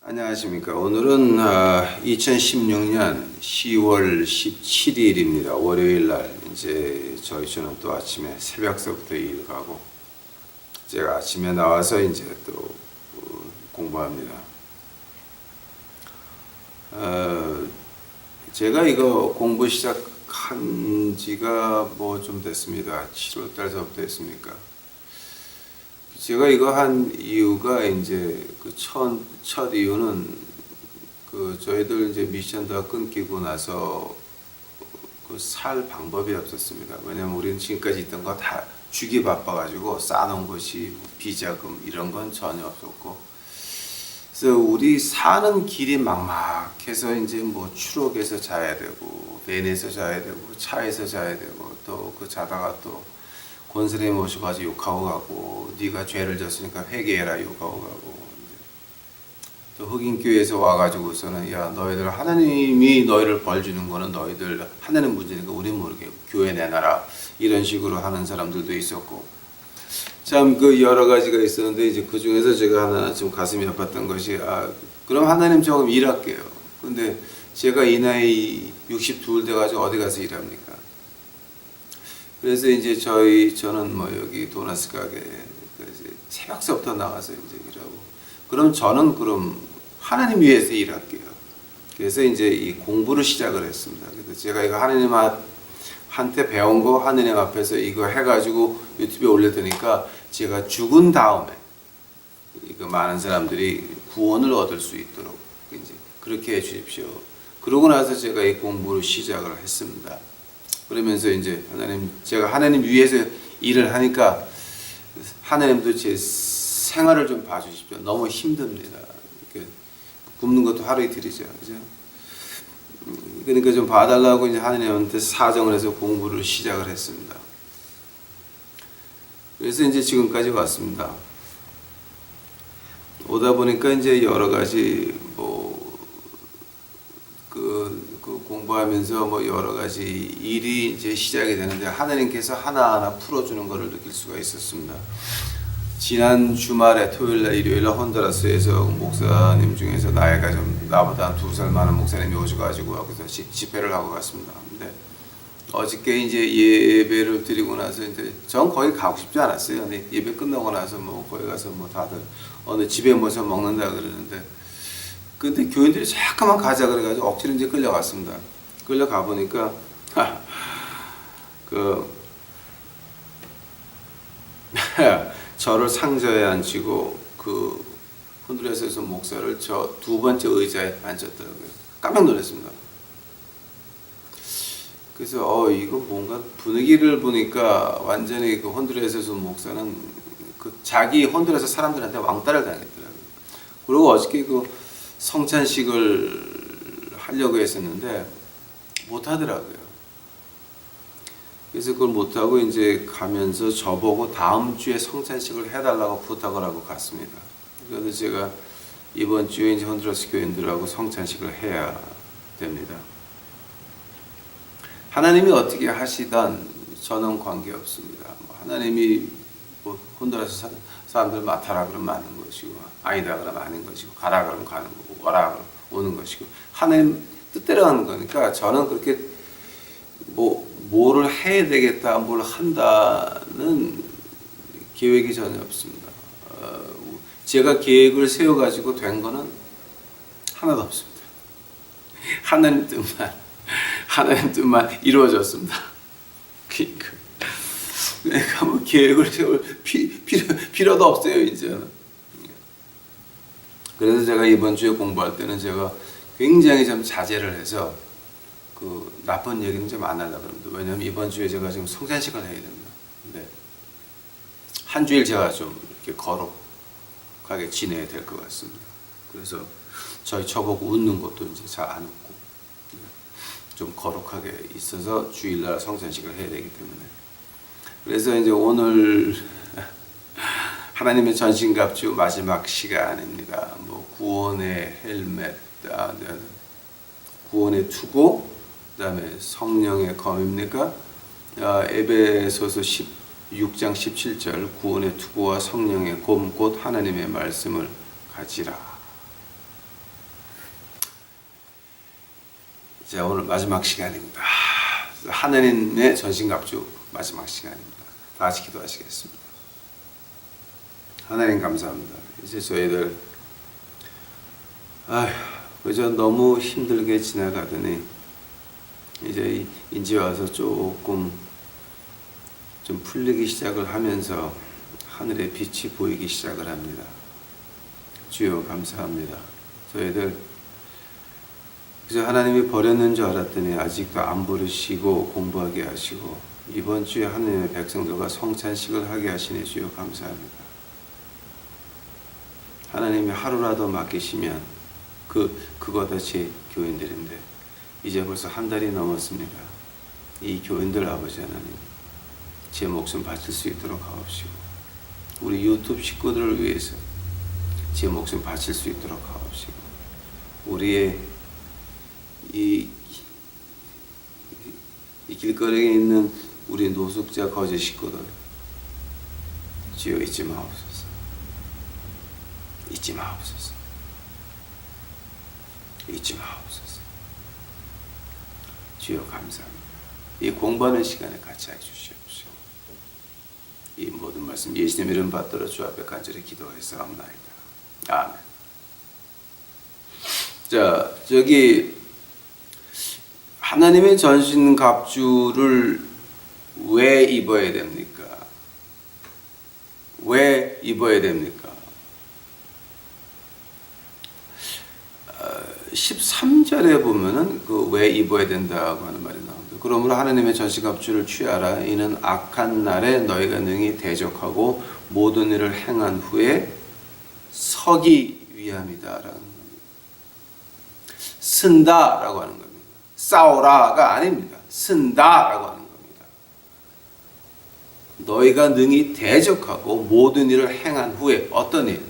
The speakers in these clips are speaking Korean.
안녕하십니까. 오늘은 2016년 10월 17일입니다. 월요일 날 이제 저희 주는 또 아침에 새벽서부터 일 가고 제가 아침에 나와서 이제 또 공부합니다. 제가 이거 공부 시작한 지가 뭐 좀 됐습니다. 7월 달서부터 했습니까? 제가 이거 한 이유가 이제 그 첫 이유는 그 저희들 이제 미션 다 끊기고 나서 그 살 방법이 없었습니다. 왜냐면 우리는 지금까지 있던 거 다 주기 바빠가지고 쌓아놓은 것이 비자금 이런 건 전혀 없었고, 그래서 우리 사는 길이 막막해서 이제 뭐 추록에서 자야 되고 밴에서 자야 되고 차에서 자야 되고 또 그 자다가 또 권선생님 모시고 가서 욕하고 가고 네가 죄를 졌으니까 회개해라 욕하고 가고, 또 흑인교회에서 와가지고서는 야 너희들 하나님이 너희를 벌 주는 거는 너희들 하나님 문제니까 우린 모르게 교회 내놔라 이런 식으로 하는 사람들도 있었고, 참 그 여러 가지가 있었는데 이제 그 중에서 제가 하나 좀 가슴이 아팠던 것이 그럼 하나님 조금 일할게요. 근데 제가 이 나이 62 돼가지고 어디 가서 일합니까? 그래서 이제 저는 뭐 여기 도나스 가게 새벽서부터 나가서 이제 일하고, 그럼 저는 그럼 하나님 위해서 일할게요. 그래서 이제 이 공부를 시작을 했습니다. 그래서 제가 이거 하나님한테 배운 거 하나님 앞에서 이거 해가지고 유튜브에 올렸더니까 제가 죽은 다음에 이거 많은 사람들이 구원을 얻을 수 있도록 이제 그렇게 해주십시오. 그러고 나서 제가 이 공부를 시작을 했습니다. 그러면서 이제 제가 하나님 위해서 일을 하니까 하나님도 제 생활을 좀 봐주십시오. 너무 힘듭니다. 이렇게 굶는 것도 하루 이틀이죠, 그죠? 그러니까 좀 봐달라고 이제 하나님한테 사정을 해서 공부를 시작을 했습니다. 그래서 이제 지금까지 왔습니다. 오다 보니까 이제 여러 가지 공부하면서 뭐 여러 가지 일이 이제 시작이 되는데 하나님께서 하나하나 풀어주는 것을 느낄 수가 있었습니다. 지난 주말에 토요일날 일요일날 혼두라스에서 목사님 중에서 나이가 좀 나보다 2살 많은 목사님이 오셔가지고 여기서 집회를 하고 갔습니다. 근데 어저께 이제 예배를 드리고 나서 이제 전 거기 가고 싶지 않았어요. 근데 예배 끝나고 나서 뭐 거기 가서 뭐 다들 어느 집에 모여서 먹는다 그러는데, 근데 교인들이 자꾸만 가자 그래가지고 억지로 이제 끌려갔습니다. 끌려가 보니까 저를 상자에 앉히고 그 혼두라스에서 목사를 저 두 번째 의자에 앉혔더라고요. 깜짝 놀랐습니다. 그래서 이거 뭔가 분위기를 보니까 완전히 그 혼두라스에서 목사는 그 자기 혼두라스 사람들한테 왕따를 당했더라고요. 그리고 어저께 그 성찬식을 하려고 했었는데 못하더라고요. 그래서 그걸 못하고 이제 가면서 저보고 다음 주에 성찬식을 해달라고 부탁을 하고 갔습니다. 그래서 제가 이번 주에 이제 혼두라스 교인들하고 성찬식을 해야 됩니다. 하나님이 어떻게 하시든 저는 관계없습니다. 하나님이 혼두라스 사람들 맡아라 그러면 맡는 것이고, 아니다 그러면 아닌 것이고, 가라 그러면 가는 거고, 오라 그러면 오는 것이고, 하나님 뜻대로 하는 거니까 저는 그렇게 뭐를 해야 되겠다, 뭘 한다는 계획이 전혀 없습니다. 제가 계획을 세워가지고 된 거는 하나도 없습니다. 하나님 뜻만 이루어졌습니다. 그러니까 내가 뭐 계획을 세울 필요도 없어요, 이제는. 그래서 제가 이번 주에 공부할 때는 제가 굉장히 좀 자제를 해서 그 나쁜 얘기는 좀 안 하려고 합니다. 왜냐하면 이번 주에 제가 지금 성찬식을 해야 됩니다. 근데 한 주일 제가 좀 이렇게 거룩하게 지내야 될 것 같습니다. 그래서 저보고 웃는 것도 이제 잘 안 웃고 좀 거룩하게 있어서 주일날 성찬식을 해야 되기 때문에, 그래서 이제 오늘 하나님의 전신갑주 마지막 시간입니다. 뭐 구원의 헬멧, 구원의 투고, 그다음에 성령의 검입니까? 에베소서 6장 17절 구원의 투구와 성령의 검 곧 하나님의 말씀을 가지라. 자, 오늘 마지막 시간입니다. 하나님의 전신갑주 마지막 시간입니다. 다 같이 기도하시겠습니다. 하나님 감사합니다. 이제 저희들 그저 너무 힘들게 지나가더니 이제 와서 조금 좀 풀리기 시작을 하면서 하늘의 빛이 보이기 시작을 합니다. 주여 감사합니다. 저희들 그저 하나님이 버렸는 줄 알았더니 아직도 안 버리시고 공부하게 하시고 이번 주에 하나님의 백성들과 성찬식을 하게 하시니 주여 감사합니다. 하나님이 하루라도 맡기시면 그거다 제 교인들인데 이제 벌써 한 달이 넘었습니다. 이 교인들 아버지 하나님 제 목숨 바칠 수 있도록 하옵시고 우리 유튜브 식구들을 위해서 제 목숨 바칠 수 있도록 하옵시고 우리의 이 길거리에 있는 우리 노숙자 거짓 식구들 주여 잊지 마옵소서. 잊지 마옵소서. 잊지 마옵소서. 주여 감사합니다. 이 공부하는 시간에 같이 해주시옵시고 이 모든 말씀 예수님 이름 받들어 주 앞에 간절히 기도하였사옵나이다. 아멘. 자, 저기 하나님의 전신갑주를 왜 입어야 됩니까? 왜 입어야 됩니까? 13절에 보면은 왜 입어야 된다고 하는 말이 나옵니다. 그러므로 하나님의 전신갑주를 취하라. 이는 악한 날에 너희가 능히 대적하고 모든 일을 행한 후에 서기 위함이다라는 겁니다. 쓴다라고 하는 겁니다. 싸우라가 아닙니다. 쓴다라고 하는 겁니다. 너희가 능히 대적하고 모든 일을 행한 후에 어떤 일?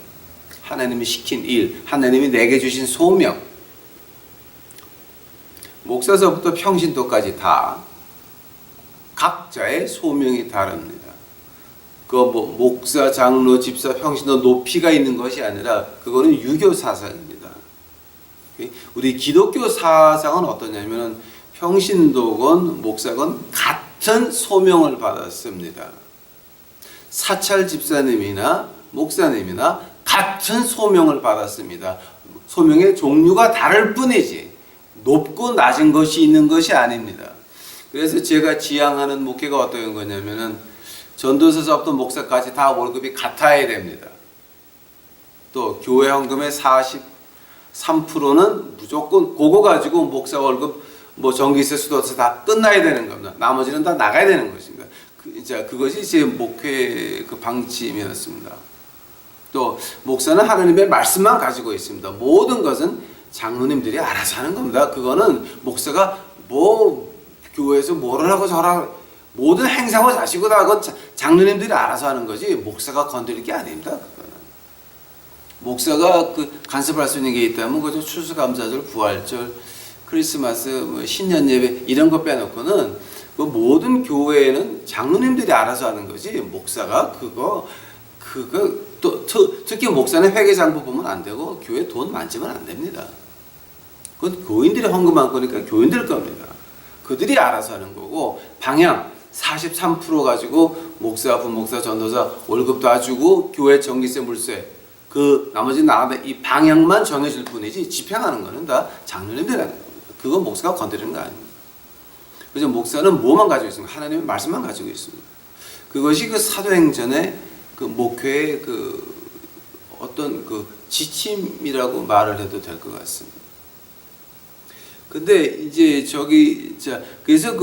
하나님이 시킨 일, 하나님이 내게 주신 소명. 목사서부터 평신도까지 다 각자의 소명이 다릅니다. 목사, 장로, 집사, 평신도 높이가 있는 것이 아니라 그거는 유교 사상입니다. 우리 기독교 사상은 어떠냐면 평신도건 목사건 같은 소명을 받았습니다. 사찰 집사님이나 목사님이나 같은 소명을 받았습니다. 소명의 종류가 다를 뿐이지 높고 낮은 것이 있는 것이 아닙니다. 그래서 제가 지향하는 목회가 어떤 거냐면은 전도사서부터 목사까지 다 월급이 같아야 됩니다. 또 교회 헌금의 43%는 무조건 그거 가지고 목사 월급 전기세 수도세 다 끝나야 되는 겁니다. 나머지는 다 나가야 되는 것입니다. 그것이 제 목회 방침이었습니다. 또 목사는 하나님의 말씀만 가지고 있습니다. 모든 것은 장로님들이 알아서 하는 겁니다. 그거는 목사가 교회에서 뭐를 하고 저라고 모든 행사고 자시고 다 그건 장로님들이 알아서 하는 거지 목사가 건드릴 게 아닙니다. 그거는 목사가 간섭할 수 있는 게 있다면 그저 추수감사절, 부활절, 크리스마스, 신년 예배 이런 거 빼놓고는 모든 교회는 장로님들이 알아서 하는 거지 목사가 그거 또 특히 목사는 회계장부 보면 안 되고 교회 돈 만지면 안 됩니다. 그건 교인들이 헌금한 거니까 교인들 겁니다. 그들이 알아서 하는 거고 방향 43% 가지고 목사, 부목사, 전도사 월급 다 주고 교회 전기세, 물세 나머지 나가는 이 방향만 정해질 뿐이지 집행하는 거는 다 장로님들이 하는 겁니다. 그건 목사가 건드리는 거 아닙니다. 그래서 목사는 뭐만 가지고 있습니까? 하나님의 말씀만 가지고 있습니다. 그것이 사도행전의 목회의 어떤 지침이라고 말을 해도 될 것 같습니다. 근데 이제 그래서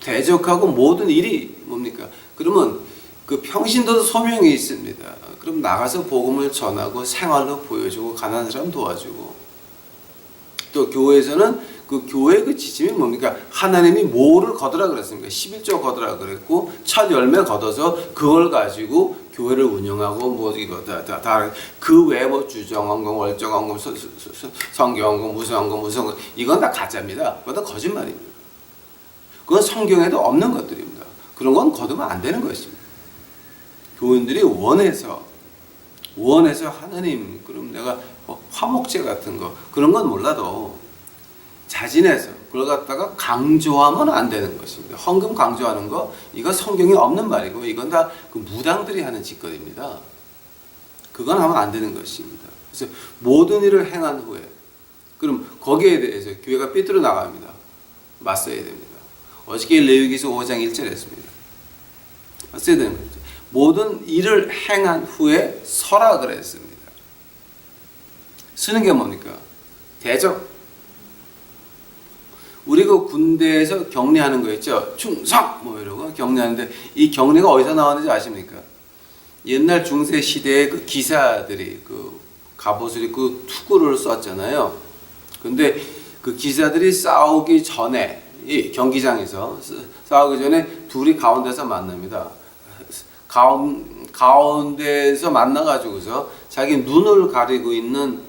대적하고 모든 일이 뭡니까? 그러면 평신도도 소명이 있습니다. 그럼 나가서 복음을 전하고 생활로 보여주고 가난한 사람 도와주고 또 교회에서는 교회의 지침이 뭡니까? 하나님이 뭐를 거두라 그랬습니까? 11조 거두라 그랬고 첫 열매 걷어서 그걸 가지고 교회를 운영하고 그 외에 주정헌금, 월정헌금, 성경헌금, 무성헌금 이건 다 가짜입니다. 그건 다 거짓말입니다. 그건 성경에도 없는 것들입니다. 그런 건 거두면 안 되는 것입니다. 교인들이 원해서 하나님 그럼 내가 화목제 같은 거 그런 건 몰라도 자진해서 그걸 갖다가 강조하면 안 되는 것입니다. 헌금 강조하는 거 이거 성경에 없는 말이고 이건 다 그 무당들이 하는 짓거리입니다. 그건 하면 안 되는 것입니다. 그래서 모든 일을 행한 후에 그럼 거기에 대해서 교회가 삐뚤어 나갑니다. 맞서야 됩니다. 어저께 레위기서 5장 1절에 했습니다. 맞서야 되는 거죠. 모든 일을 행한 후에 서라 그랬습니다. 쓰는 게 뭡니까? 대적. 우리 그 군대에서 격려하는 거 있죠. 충성! 뭐 이러고 격려하는데 이 격려가 어디서 나왔는지 아십니까? 옛날 중세 시대에 그 기사들이 그 갑옷을 입고 투구를 썼잖아요. 근데 그 기사들이 싸우기 전에 이 경기장에서 싸우기 전에 둘이 가운데서 만납니다. 가운데서 만나가지고서 자기 눈을 가리고 있는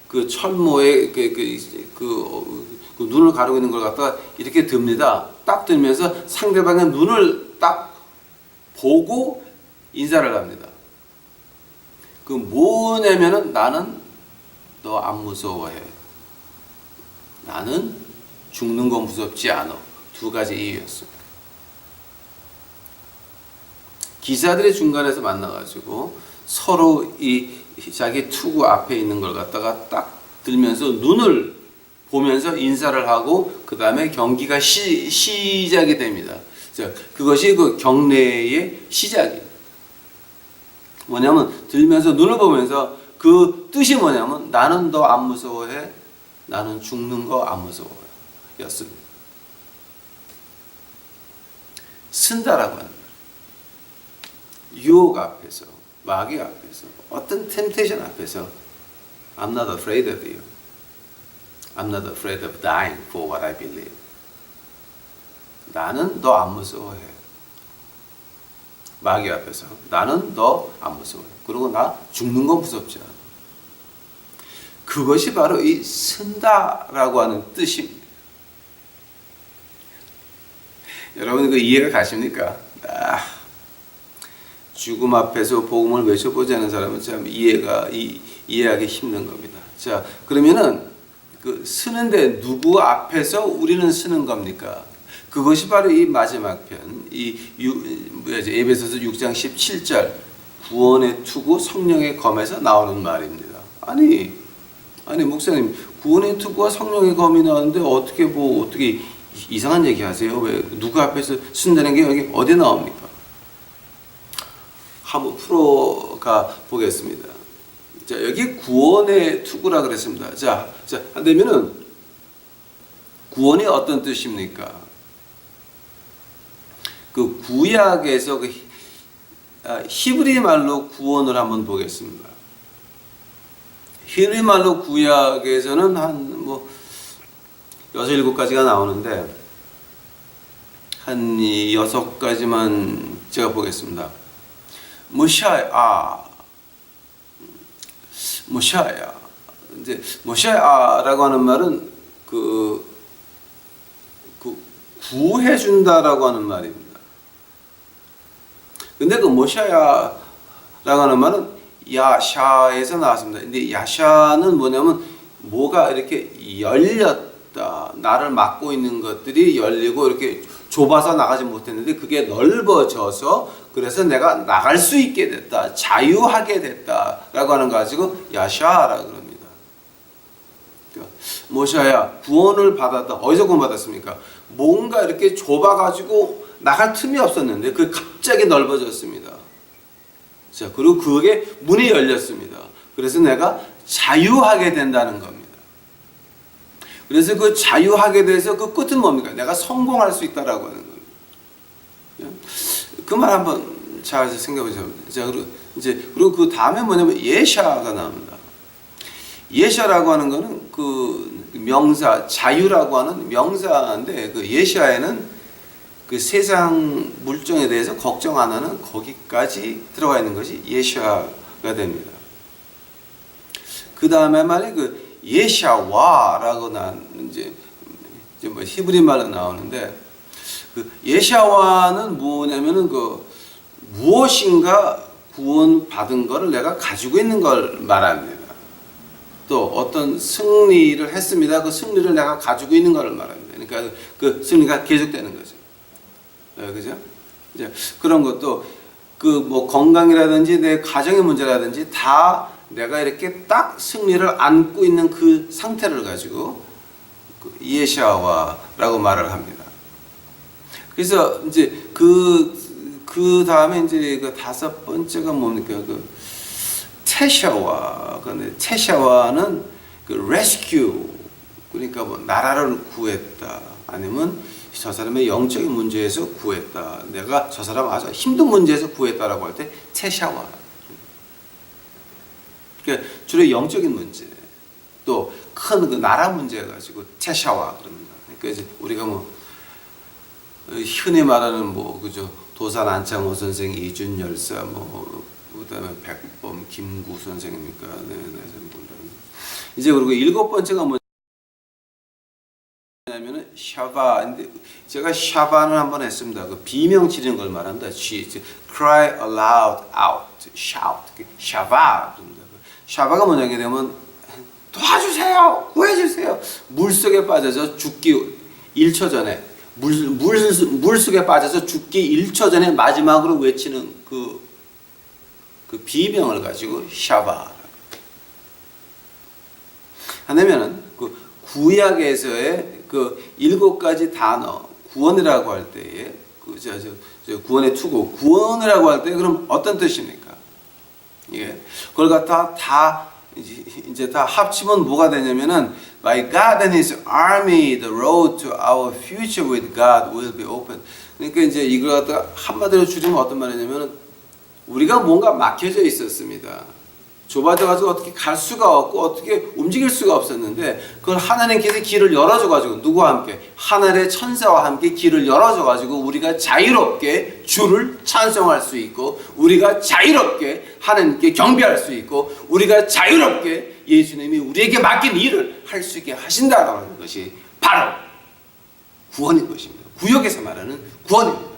그 철모에 그 눈을 가리고 있는 걸 갖다가 이렇게 듭니다. 딱 들면서 상대방의 눈을 딱 보고 인사를 합니다. 그 뭐냐면은 나는 너 안 무서워해. 나는 죽는 건 무섭지 않아. 두 가지 이유였어. 기사들이 중간에서 만나가지고 서로 이 자기 투구 앞에 있는 걸 갖다가 딱 들면서 눈을 보면서 인사를 하고 그 다음에 경기가 시작이 됩니다. 그것이 그 경례의 시작이에요. 뭐냐면 들면서 눈을 보면서 그 뜻이 뭐냐면 나는 너 안 무서워해. 나는 죽는 거 안 무서워해. 였습니다. 쓴다라고 하는 거예요. 유혹 앞에서, 마귀 앞에서, 어떤 템테이션 앞에서 I'm not afraid of you. I'm not afraid of dying for what I believe. 나는 너 안 무서워해. 마귀 앞에서 나는 너 안 무서워해. 그리고 나 죽는 건 무섭지 않아. 그것이 바로 이 쓴다라고 하는 뜻입니다. 여러분 그 이해가 가십니까? 죽음 앞에서 복음을 외쳐보지 않은 사람은 참 이해하기 힘든 겁니다. 자, 그러면은 그 쓰는데 누구 앞에서 우리는 쓰는 겁니까? 그것이 바로 이 마지막 편, 에베소서 6장 17절 구원의 투구 성령의 검에서 나오는 말입니다. 아니 목사님 구원의 투구와 성령의 검이 나오는데 어떻게 이상한 얘기 하세요? 왜 누구 앞에서 쓴다는 게 여기 어디 나옵니까? 한번 풀어가 보겠습니다. 자, 여기 구원의 투구라 그랬습니다. 자, 한다면은 구원이 어떤 뜻입니까? 그 구약에서 히브리 말로 구원을 한번 보겠습니다. 히브리 말로 구약에서는 한 6-7가지가 나오는데 한 6가지만 제가 보겠습니다. 모샤야. 이제 모샤야라고 하는 말은 구해 준다라고 하는 말입니다. 근데 그 모샤야라고 하는 말은 야샤에서 나왔습니다. 근데 야샤는 뭐냐면 뭐가 이렇게 열렸다. 나를 막고 있는 것들이 열리고 이렇게 좁아서 나가지 못했는데 그게 넓어져서 그래서 내가 나갈 수 있게 됐다. 자유하게 됐다라고 하는 거 가지고 야샤라고 그럽니다. 모샤야 구원을 받았다. 어디서 구원받았습니까? 뭔가 이렇게 좁아가지고 나갈 틈이 없었는데 그 갑자기 넓어졌습니다. 자, 그리고 그게 문이 열렸습니다. 그래서 내가 자유하게 된다는 겁니다. 그래서 그 자유하게 돼서 그 끝은 뭡니까? 내가 성공할 수 있다라고 하는 겁니다. 그 말 한번 잘 생각해 보세요. 자, 그리고 그 다음에 뭐냐면 예샤가 나옵니다. 예샤라고 하는 거는 그 명사 자유라고 하는 명사인데 그 예샤에는 그 세상 물정에 대해서 걱정 안 하는 거기까지 들어가 있는 것이 예샤가 됩니다. 그 다음에 말이 그 예샤와라고 이제 뭐 히브리 말로 나오는데 그 예샤와는 뭐냐면은 그 무엇인가 구원 받은 거를 내가 가지고 있는 걸 말합니다. 또 어떤 승리를 했습니다. 그 승리를 내가 가지고 있는 것을 말합니다. 그러니까 그 승리가 계속되는 거죠. 그죠? 이제 그런 것도 그 뭐 건강이라든지 내 가정의 문제라든지 다 내가 이렇게 딱 승리를 안고 있는 그 상태를 가지고 그 예샤와라고 말을 합니다. 그래서 이제 그 다음에 이제 그 다섯 번째가 뭡니까? 그 테샤와. 근데 테샤와는 그 레스큐, 그러니까 뭐 나라를 구했다, 아니면 저 사람의 영적인 문제에서 구했다, 내가 저 사람 아주 힘든 문제에서 구했다라고 할 때 테샤와. 그러니까 주로 영적인 문제, 또 큰 그 나라 문제 가지고 테샤와 그럽니다. 그러니까 이제 우리가 뭐 흔히 말하는 뭐 그죠, 도산 안창호 선생, 이준 열사, 뭐 그다음에 백범 김구 선생입니까? 네. 이제 그리고 일곱 번째가 뭐냐면은 샤바. 근데 제가 샤바는 한번 했습니다. 그 비명 지르는 걸 말합니다. cry aloud out, shout. 샤바. 샤바가 뭐냐게 되면 도와주세요, 구해주세요. 물 속에 빠져서 죽기 1초 전에 물 속에 빠져서 죽기 1초 전에 마지막으로 외치는 그 비명을 가지고 샤바. 하냐면은 그 구약에서의 그 7가지 단어 구원이라고 할 때에 구원의 투구 구원이라고 할 때 그럼 어떤 뜻입니까? 예, 그걸 갖다 다 이제 다 합치면 뭐가 되냐면은 by God and His army, the road to our future with God will be open. 그러니까 이제 이걸 갖다 한마디로 줄이면 어떤 말이냐면은 우리가 뭔가 막혀져 있었습니다. 좁아져가지고 어떻게 갈 수가 없고 어떻게 움직일 수가 없었는데 그걸 하나님께서 길을 열어줘가지고 누구와 함께 하늘의 천사와 함께 길을 열어줘가지고 우리가 자유롭게 주를 찬송할 수 있고 우리가 자유롭게 하나님께 경배할 수 있고 우리가 자유롭게 예수님이 우리에게 맡긴 일을 할 수 있게 하신다라는 것이 바로 구원인 것입니다. 구역에서 말하는 구원입니다.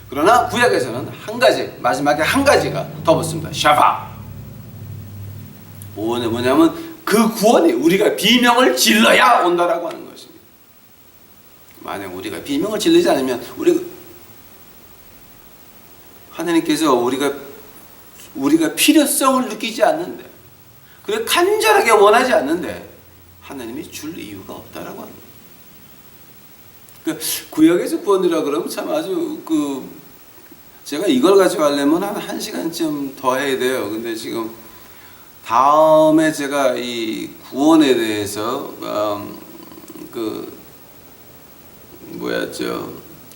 그러나 구약에서는 한 가지, 마지막에 한 가지가 더 붙습니다. 샤바. 뭐냐면 그 구원이 우리가 비명을 질러야 온다라고 하는 것입니다. 만약 우리가 비명을 질르지 않으면 하나님께서 우리가 필요성을 느끼지 않는데, 그래 간절하게 원하지 않는데 하나님이 줄 이유가 없다라고 합니다. 그 구약에서 구원이라 그러면 참 아주 제가 이걸 가지고 하려면 한 시간쯤 더 해야 돼요. 근데 지금 다음에 제가 이 구원에 대해서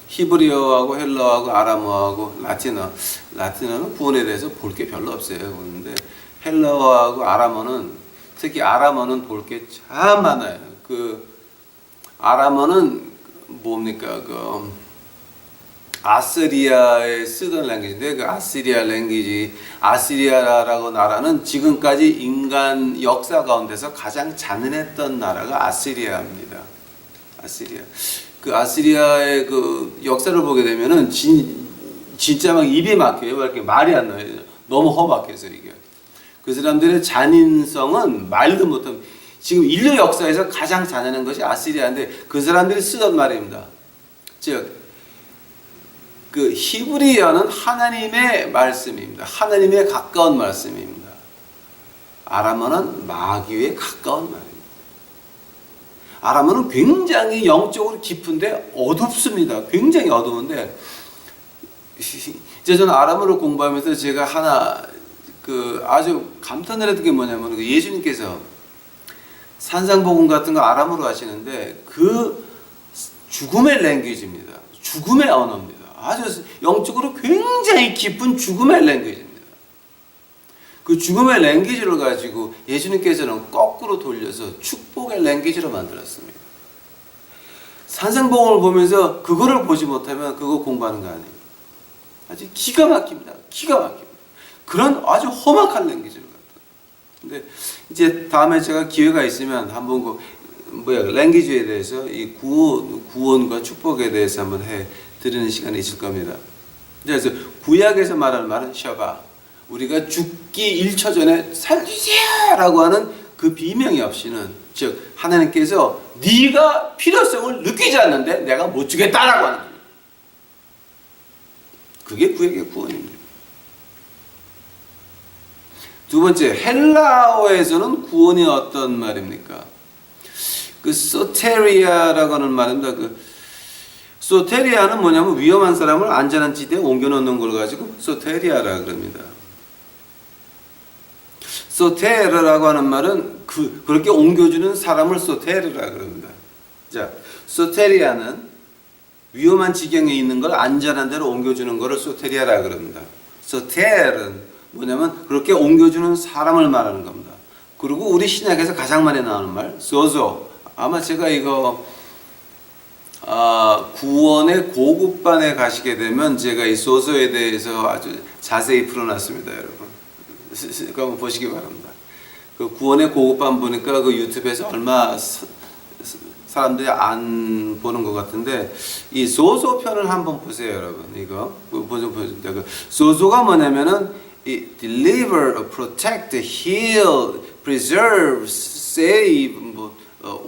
히브리어하고 헬라어하고 아람어하고 라틴어는 구원에 대해서 볼 게 별로 없어요. 그런데 헬라어하고 아람어는, 특히 아람어는 볼 게 참 많아요. 아람어는 뭡니까? 아시리아에 쓰던 랭귀지인데 그 아시리아라고 나라는 지금까지 인간 역사 가운데서 가장 잔인했던 나라가 아시리아입니다. 아시리아. 그 아시리아의 그 역사를 보게 되면은 진짜 막 입이 막혀요. 이렇게 말이 안 나와요. 너무 험악해서 이게. 그 사람들의 잔인성은 말도 못하면, 지금 인류 역사에서 가장 잔인한 것이 아시리아인데 그 사람들이 쓰던 말입니다. 즉 그 히브리어는 하나님의 말씀입니다. 하나님에 가까운 말씀입니다. 아람어는 마귀에 가까운 말입니다. 아람어는 굉장히 영적으로 깊은데 어둡습니다. 굉장히 어두운데, 이제 저는 아람어를 공부하면서 제가 하나 아주 감탄을 했던 게 뭐냐면 예수님께서 산상복음 같은 거 아람어로 하시는데 그 죽음의 랭귀지입니다. 죽음의 언어입니다. 아주 영적으로 굉장히 깊은 죽음의 랭귀지입니다. 그 죽음의 랭귀지를 가지고 예수님께서는 거꾸로 돌려서 축복의 랭귀지로 만들었습니다. 산상복음을 보면서 그거를 보지 못하면 그거 공부하는 거 아니에요. 아주 기가 막힙니다. 기가 막힙니다. 그런 아주 험악한 랭귀지를 갖다. 근데 이제 다음에 제가 기회가 있으면 한번 랭귀지에 대해서 이 구원과 축복에 대해서 한번 드리는 시간이 있을 겁니다. 그래서 구약에서 말하는 말은 샤바, 우리가 죽기 1초 전에 살려주세요 라고 하는 그 비명이 없이는, 즉 하나님께서 네가 필요성을 느끼지 않는데 내가 못 주겠다라고 하는 겁니다. 그게 구약의 구원입니다. 두 번째, 헬라어에서는 구원이 어떤 말입니까? 그 소테리아라고 하는 말입니다. 그 소테리아는 뭐냐면 위험한 사람을 안전한 지대에 옮겨놓는 걸 가지고 소테리아라 그럽니다. 소테르라고 하는 말은 그렇게 옮겨주는 사람을 소테르라 그럽니다. 자, 소테리아는 위험한 지경에 있는 걸 안전한 데로 옮겨주는 것을 소테리아라 그럽니다. 소테르는 뭐냐면 그렇게 옮겨주는 사람을 말하는 겁니다. 그리고 우리 신약에서 가장 많이 나오는 말 소조. 아마 제가 이거 구원의 고급반에 가시게 되면 제가 이 소조에 대해서 아주 자세히 풀어놨습니다, 여러분. 그거 한번 보시기 바랍니다. 그 구원의 고급반 보니까 그 유튜브에서 얼마 사람들이 안 보는 것 같은데 이 소조 편을 한번 보세요, 여러분. 이거 보죠. 그 소조가 뭐냐면은 이 deliver, protect, heal, preserve, save,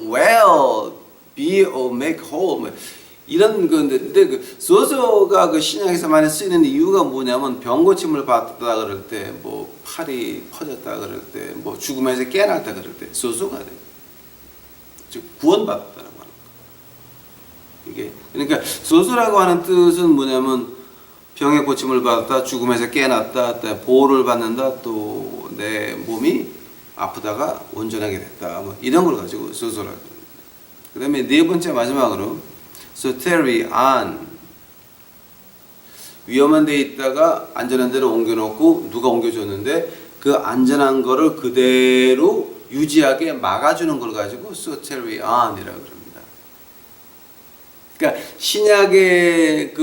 well, be or make whole. 이런 건데, 근데 그 소조가 그 신약에서 많이 쓰이는 이유가 뭐냐면 병 고침을 받다 그럴 때, 뭐 팔이 퍼졌다 그럴 때, 뭐 죽음에서 깨어났다 그럴 때 소조가 돼. 즉 구원받았다라고 하는 거. 이게 그러니까 소조라고 하는 뜻은 뭐냐면 병의 고침을 받았다, 죽음에서 깨어났다, 보호를 받는다, 또 내 몸이 아프다가 온전하게 됐다, 뭐 이런 걸 가지고 소조라고. 그다음에 네 번째 마지막으로 소테리안, 위험한 데 있다가 안전한 데로 옮겨놓고 누가 옮겨줬는데 그 안전한 거를 그대로 유지하게 막아주는 걸 가지고 소테리안이라고 그럽니다. 그러니까 신약의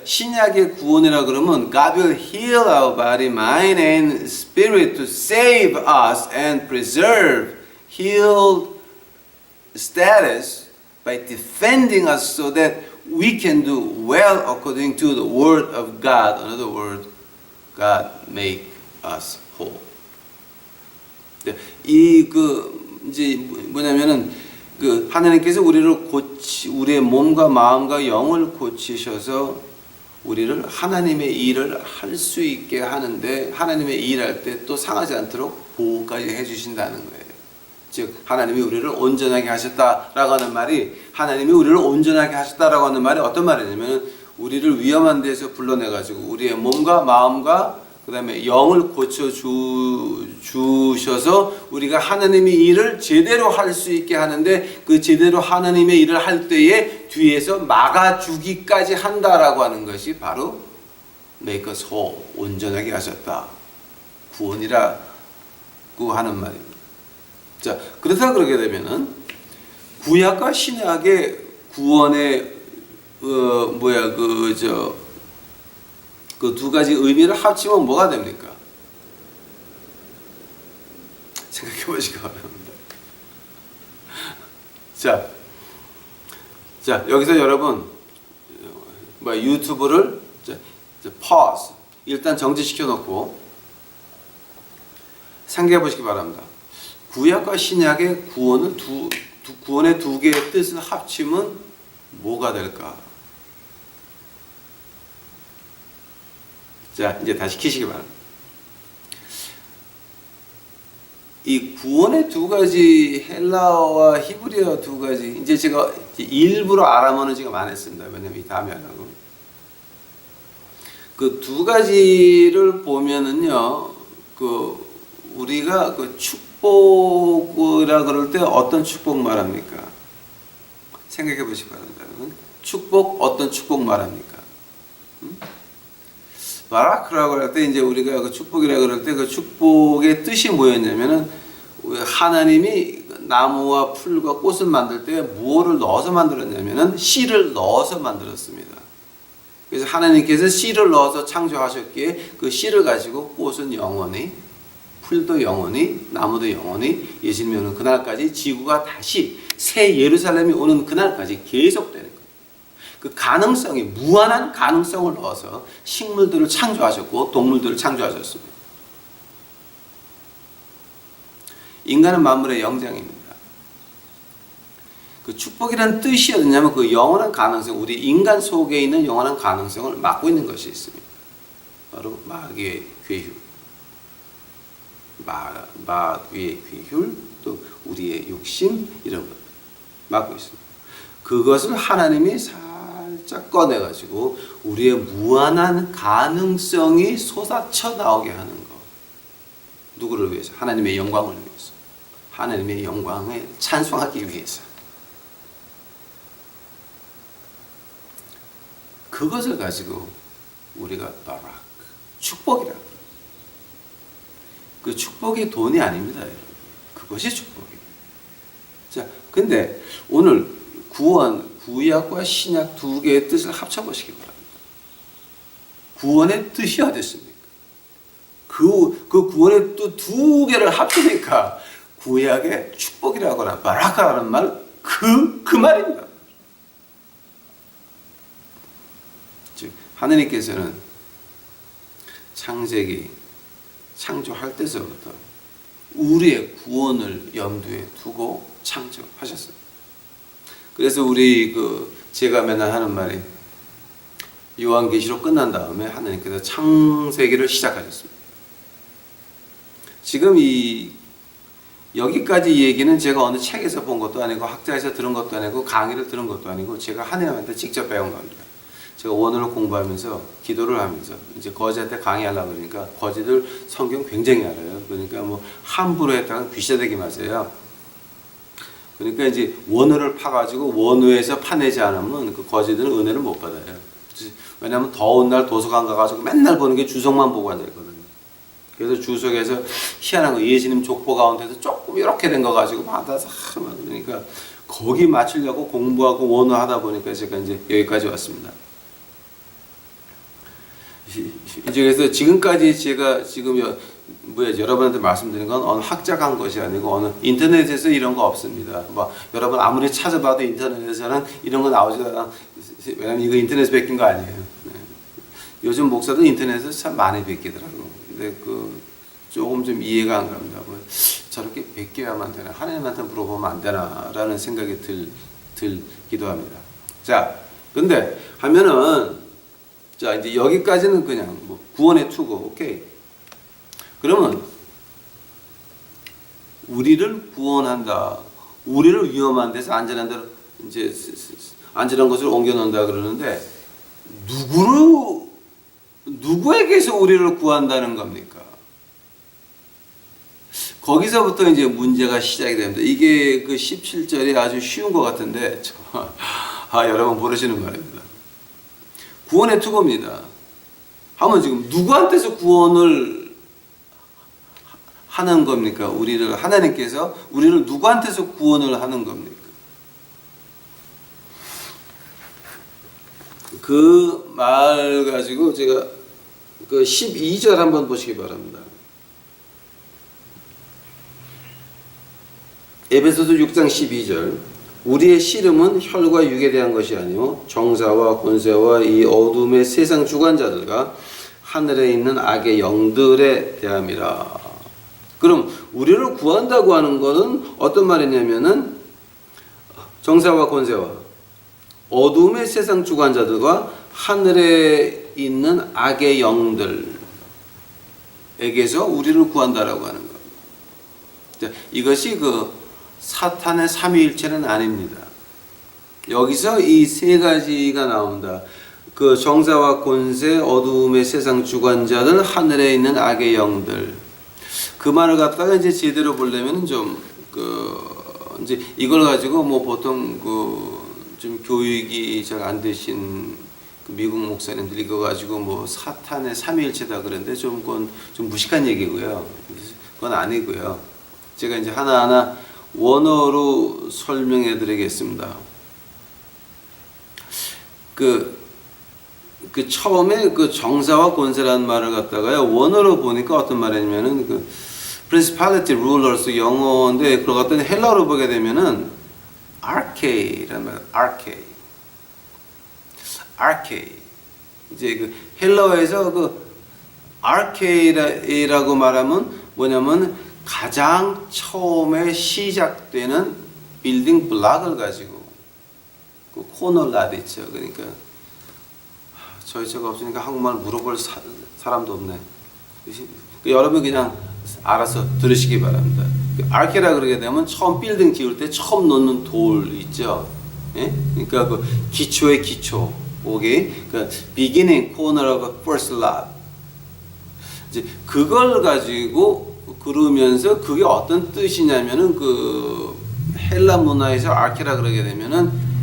신약의 구원이라 그러면 God will heal our body, mind and spirit to save us and preserve healed status by defending us so that we can do well according to the word of God. In other words, God make us whole. 이제 뭐냐면은 하나님께서 우리의 몸과 마음과 영을 고치셔서 우리를 하나님의 일을 할 수 있게 하는데 하나님의 일할 때 또 상하지 않도록 보호까지 해주신다는 거예요. 즉 하나님이 우리를 온전하게 하셨다라고 하는 말이, 하나님이 우리를 온전하게 하셨다라고 하는 말이 어떤 말이냐면 우리를 위험한 데서 불러내가지고 우리의 몸과 마음과 그 다음에 영을 고쳐주셔서 우리가 하나님의 일을 제대로 할 수 있게 하는데 그 제대로 하나님의 일을 할 때에 뒤에서 막아주기까지 한다라고 하는 것이 바로 make us whole, 온전하게 하셨다, 구원이라고 하는 말입니다. 자, 그렇다 그러게 되면은 구약과 신약의 구원의 그 두 가지 의미를 합치면 뭐가 됩니까? 생각해 보시기 바랍니다. 자, 여기서 여러분 유튜브를 pause, 일단 정지시켜 놓고 생각해 보시기 바랍니다. 구약과 신약의 구원의 두 개의 뜻을 합치면 뭐가 될까? 자, 이제 다시 키시기 바랍니다. 이 구원의 두 가지, 헬라어와 히브리어 두 가지, 이제 제가 일부러 아람어는 지금 안 했습니다. 왜냐면 이 다음에 하려고. 그 두 가지를 보면은요, 우리가 축복이라 그럴 때 어떤 축복 말합니까? 생각해 보시기 바랍니다. 축복, 어떤 축복 말합니까? 바라크라고 할 때 이제 우리가 그 축복이라고 그럴 때 그 축복의 뜻이 뭐였냐면은 하나님이 나무와 풀과 꽃을 만들 때 무엇을 넣어서 만들었냐면은 씨를 넣어서 만들었습니다. 그래서 하나님께서 씨를 넣어서 창조하셨기에 그 씨를 가지고 꽃은 영원히, 풀도 영원히, 나무도 영원히, 예수님이 오는 그날까지 지구가 다시 새 예루살렘이 오는 그날까지 계속되는 거예요. 그 가능성이, 무한한 가능성을 넣어서 식물들을 창조하셨고 동물들을 창조하셨습니다. 인간은 만물의 영장입니다. 그 축복이라는 뜻이 어디냐면 그 영원한 가능성, 우리 인간 속에 있는 영원한 가능성을 막고 있는 것이 있습니다. 바로 마귀의 괴휴, 마귀의 괴휴, 또 우리의 욕심 이런 것 막고 있습니다. 그것을 하나님이 살짝 꺼내가지고 우리의 무한한 가능성이 솟아쳐 나오게 하는 것. 누구를 위해서? 하나님의 영광을 위해서. 하나님의 영광을 찬송하기 위해서. 그것을 가지고 우리가 바락, 축복이라고. 그 축복이 돈이 아닙니다, 여러분. 그것이 축복입니다. 자, 근데 오늘 구약과 신약 두 개의 뜻을 합쳐보시기 바랍니다. 구원의 뜻이 어딨습니까? 그 구원의 뜻 두 개를 합치니까 구약의 축복이라거나 바라카라는 말, 그 말입니다. 즉, 하느님께서는 창세기, 창조할 때서부터 우리의 구원을 염두에 두고 창조하셨어요. 그래서 제가 맨날 하는 말이 요한계시록 끝난 다음에 하나님께서 창세기를 시작하셨습니다. 지금 여기까지 얘기는 제가 어느 책에서 본 것도 아니고 학자에서 들은 것도 아니고 강의를 들은 것도 아니고 제가 하나님한테 직접 배운 겁니다. 제가 원어를 공부하면서 기도를 하면서 이제 거지한테 강의하려고 그러니까 거지들 성경 굉장히 알아요. 그러니까 뭐 함부로 했다가 귀시되게 맞아요. 그러니까 이제 원어를 파가지고 원어에서 파내지 않으면 그 거지들은 은혜를 못 받아요. 왜냐하면 더운 날 도서관 가가지고 맨날 보는 게 주석만 보고 앉아있거든요. 그래서 주석에서 희한한 거 예수님 족보 가운데서 조금 이렇게 된 거 가지고 받아서 그러니까 거기 맞추려고 공부하고 원어 하다 보니까 제가 이제 여기까지 왔습니다. 이제 그래서 지금까지 제가 여러분한테 말씀드린 건 어느 학자가 한 것이 아니고 어느 인터넷에서 이런 거 없습니다. 여러분 아무리 찾아봐도 인터넷에서는 이런 거 나오지도 않아. 왜냐면 이거 인터넷에서 베낀 거 아니에요. 네. 요즘 목사도 인터넷에서 참 많이 베끼더라고. 근데 조금 좀 이해가 안 갑니다. 저렇게 베껴야만 되나? 하나님한테 물어보면 안 되나라는 생각이 들기도 합니다. 자, 근데 하면은 자, 이제 여기까지는 그냥 구원의 투구, 오케이. 그러면 우리를 구원한다. 우리를 위험한 데서 안전한 데로 이제 안전한 곳으로 옮겨 놓는다 그러는데 누구에게서 우리를 구한다는 겁니까? 거기서부터 이제 문제가 시작이 됩니다. 이게 그 17절이 아주 쉬운 것 같은데 여러분 모르시는 말입니다. 구원의 투구입니다. 하면 지금 누구한테서 구원을 하는 겁니까? 하나님께서 우리를 누구한테서 구원을 하는 겁니까? 그 말 가지고 제가 그 12절 한번 보시기 바랍니다. 에베소서 6장 12절. 우리의 씨름은 혈과 육에 대한 것이 아니요 정사와 권세와 이 어둠의 세상 주관자들과 하늘에 있는 악의 영들에 대함이라. 그럼 우리를 구한다고 하는 것은 어떤 말이냐면은 정사와 권세와 어둠의 세상 주관자들과 하늘에 있는 악의 영들에게서 우리를 구한다라고 하는 겁니다. 이것이 사탄의 삼위일체는 아닙니다. 여기서 이 세 가지가 나온다. 그 정사와 권세, 어두움의 세상 주관자들, 하늘에 있는 악의 영들. 그 말을 갖다가 이제 제대로 보려면 이제 이걸 가지고 보통 좀 교육이 잘 안 되신 미국 목사님들이 이거 가지고 사탄의 삼위일체다 그러는데 그건 좀 무식한 얘기고요. 그건 아니고요. 제가 이제 하나하나 원어로 설명해 드리겠습니다. 처음에 정사와 권세라는 말을 갖다가요, 원어로 보니까 어떤 말이냐면은 principality, rulers 영어인데, 그걸 갖다 헬라어로 보게 되면은 arche라는 말, arche. 이제 헬라어에서 arche라고 말하면 뭐냐면 가장 처음에 시작되는 빌딩 블락을 가지고 그 코너 랏 있죠. 그러니까 저희 제가 없으니까 한국말 물어볼 사람도 없네. 여러분 그냥 알아서 들으시기 바랍니다. 아르케라 그러게 되면 처음 빌딩 지을 때 처음 놓는 돌 있죠. 예? 그러니까 그 기초의 기초, 거기 그 beginning corner of first lot. 이제 그걸 가지고 그러면서 그게 어떤 뜻이냐면은 그 헬라 문화에서 아르케라 그러게 되면은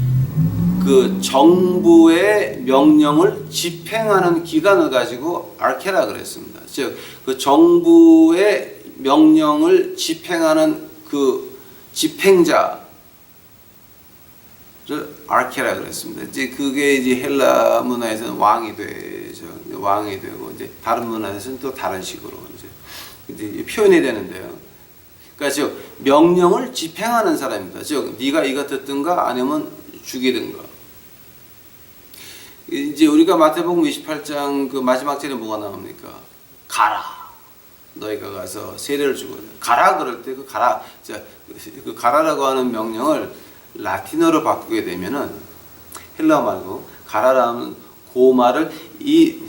그 정부의 명령을 집행하는 기관을 가지고 아르케라 그랬습니다. 즉 그 정부의 명령을 집행하는 그 집행자를 아르케라 그랬습니다. 이제 그게 이제 헬라 문화에서는 왕이 되죠. 왕이 되고 이제 다른 문화에서는 또 다른 식으로 이제 표현이 되는데요. 그러니까 즉 명령을 집행하는 사람입니다. 즉 네가 이거 듣든가 아니면 죽이든가. 이제 우리가 마태복음 28장 그 마지막 절에 뭐가 나옵니까? 가라. 너희가 가서 세례를 주고 가라 그럴 때 그 가라, 자, 그 가라라고 하는 명령을 라틴어로 바꾸게 되면은 헬라어 말고 가라라는 그 말을 이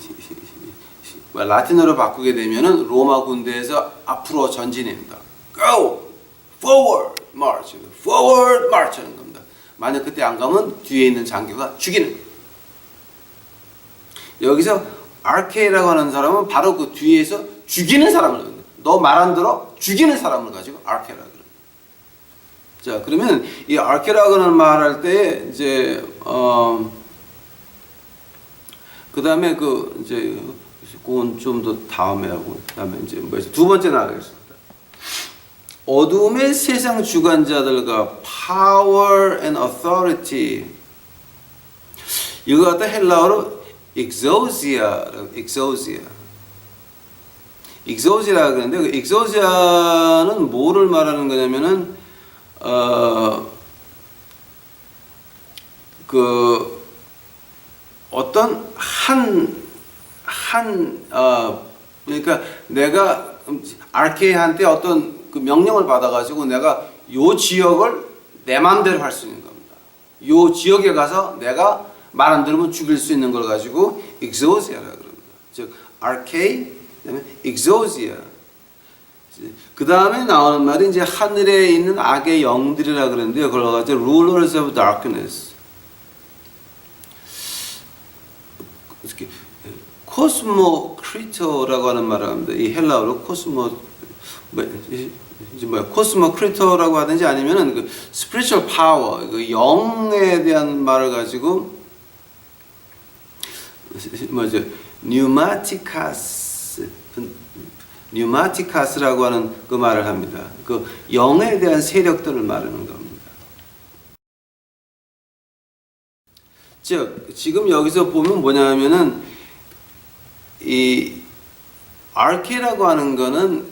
라틴어로 바꾸게 되면은 로마 군대에서 앞으로 전진입니다. Go forward march, forward march 하는 겁니다. 만약 그때 안 가면 뒤에 있는 장교가 죽이는 거예요. 여기서 아르케라고 하는 사람은 바로 그 뒤에서 죽이는 사람을, 너 말 안 들어? 죽이는 사람을 가지고 아르케라 그래요. 자, 그러면 이 아르케라고 하는 말할 때 이제 그다음에 그 이제 그건 좀 더 다음에 하고 그다음에 이제 뭐지? 두 번째 나가겠습니다. 어둠의 세상 주관자들과 power and authority, 이거 갖다 헬라어로 exousia라고 그러는데 그 exousia는 뭐를 말하는 거냐면은 그 어떤 그러니까 내가 아르케한테 어떤 그 명령을 받아가지고 내가 요 지역을 내 마음대로 할 수 있는 겁니다. 요 지역에 가서 내가 말 안 들으면 죽일 수 있는 걸 가지고 exousia라고 그럽니다. 즉 아르케, 그다음에 exousia. 그 다음에 나오는 말이 이제 하늘에 있는 악의 영들이라 그러는데요. 그걸 가지고 rulers of darkness. 코스모크리토라고 하는 말을 합니다. 이 헬라어로 코스모크리토라고 하든지 아니면은 그 spiritual power, 그 영에 대한 말을 가지고 뭐죠? 뉴마티카스라고 하는 그 말을 합니다. 그 영에 대한 세력들을 말하는 겁니다. 즉 지금 여기서 보면 뭐냐면은 이 아르케라고 하는 거는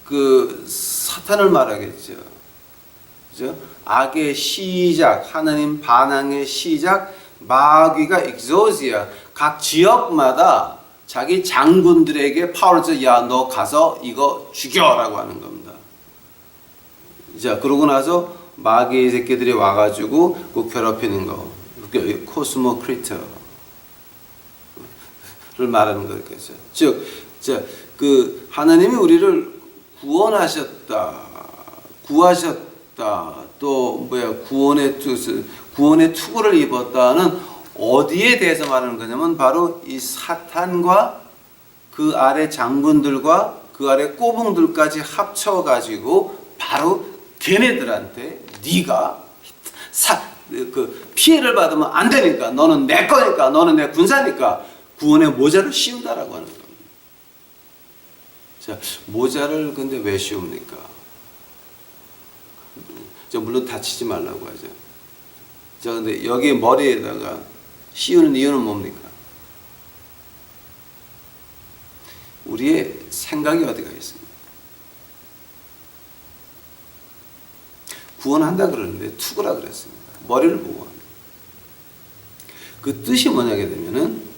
그 사탄을 말하겠죠. 그죠? 악의 시작, 하나님 반항의 시작, 마귀가 exousia, 각 지역마다 자기 장군들에게 파워를 줘, 야, 너 가서 이거 죽여라고 하는 겁니다. 자, 그러고 나서 마귀의 새끼들이 와가지고 그 괴롭히는 거, 코스모크리터를 말하는 거겠죠. 즉, 그 하나님이 우리를 구하셨다, 또 구원의 투구를 입었다는 어디에 대해서 말하는 거냐면 바로 이 사탄과 그 아래 장군들과 그 아래 꼬붕들까지 합쳐가지고 바로 걔네들한테 네가 그 피해를 받으면 안 되니까, 너는 내 거니까, 너는 내 군사니까 구원의 모자를 씌운다라고 하는 겁니다. 자, 모자를 근데 왜 씌웁니까? 물론 다치지 말라고 하죠. 자, 근데 여기 머리에다가 씌우는 이유는 뭡니까? 우리의 생각이 어디가 있습니까? 구원한다 그러는데 투구라 그랬습니다. 머리를 보고 합니다. 그 뜻이 뭐냐게 되면은